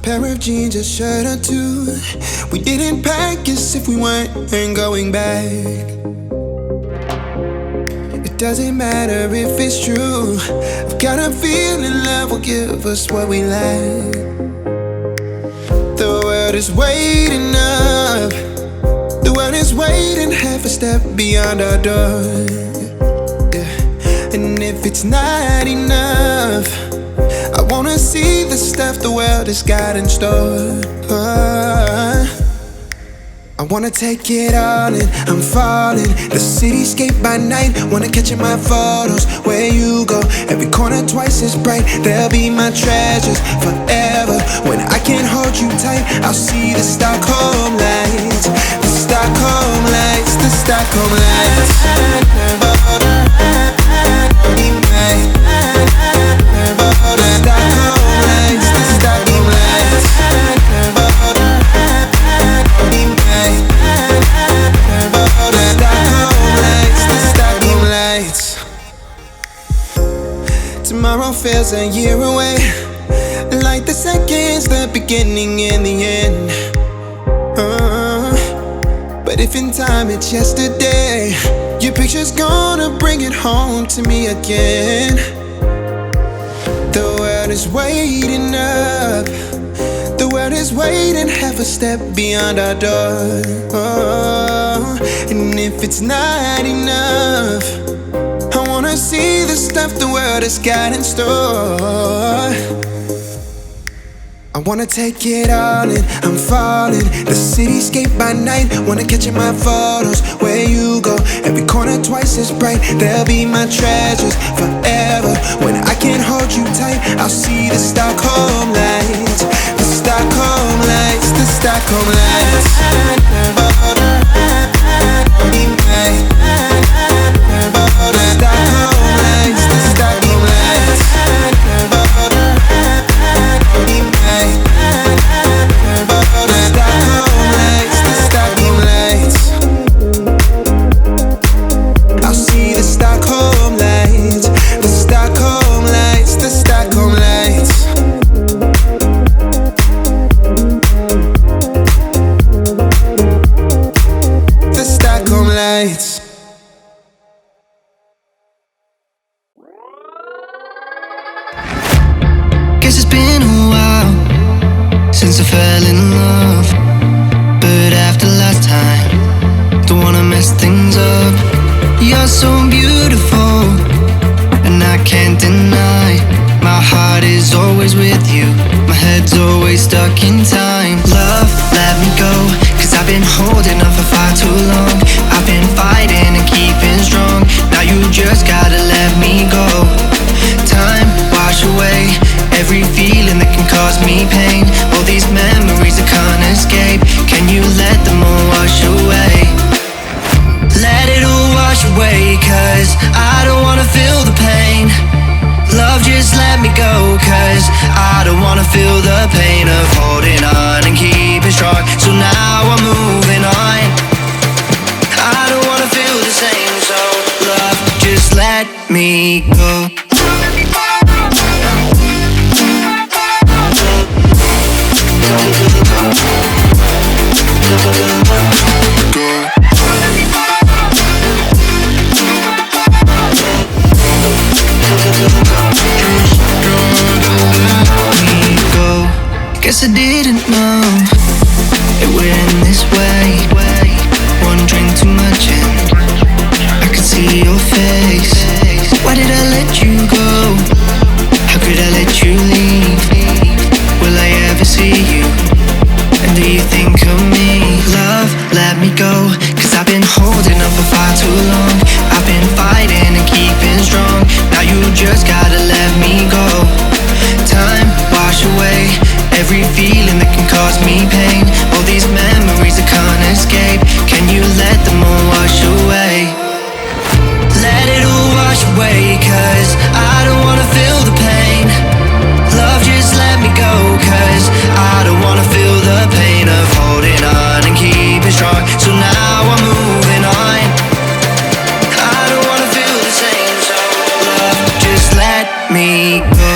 pair of jeans, a shirt or two. We didn't pack as if we weren't going back. It doesn't matter if it's true. I've got a feeling love will give us what we lack. The world is waiting up. The world is waiting half a step beyond our door. Yeah. And if it's not enough, I wanna see the stuff the world has got in store. I wanna take it all in, I'm falling. The cityscape by night, wanna catch in my photos. Where you go, every corner twice as bright. They'll be my treasures forever. When I can't hold you tight, I'll see the Stockholm lights. The Stockholm lights, the Stockholm lights. Tomorrow feels a year away, like the seconds, the beginning and the end. But if in time it's yesterday, your picture's gonna bring it home to me again. The world is waiting up. The world is waiting half a step beyond our door. And if it's not enough, I wanna see the stuff the world has got in store. I wanna take it all in, I'm falling. The cityscape by night, wanna catch in my photos. Where you go, every corner twice as bright. They'll be my treasures forever. When I can't hold you tight, I'll see the Stockholm lights. The Stockholm lights, the Stockholm lights. Guess it's been a while since I fell in love, but after last time, don't wanna mess things up. You're so beautiful, and I can't deny. My heart is always with you, my head's always stuck in time. Love, let me go, cause I've been holding on for far too long. I've been fighting and keeping strong, now you just gotta let me go. Time, wash away every feeling that can cause me pain. All these memories I can't escape, can you let them all wash away? Let it all wash away, cause I don't wanna feel the pain. Love, just let me go, cause I don't wanna feel the pain of holding on and keeping strong. So now I'm moving on, I don't wanna feel the same. So love, just let me go. Guess I didn't know it would end this way. One drink too much and I could see your face. Why did I let you go? How could I let you leave? Will I ever see you? And do you think of me? Love, let me go, cause I've been holding on for far too long. I've been fighting and keeping strong, now you just gotta let me go. Time, wash away every feeling that can cause me pain. All these memories I can't escape, can you let them all wash away? Let it all wash away, cause I don't wanna feel the pain. Love, just let me go, cause I don't wanna feel the pain of holding on and keeping strong. So now I'm moving on, I don't wanna feel the same. So love, just let me go.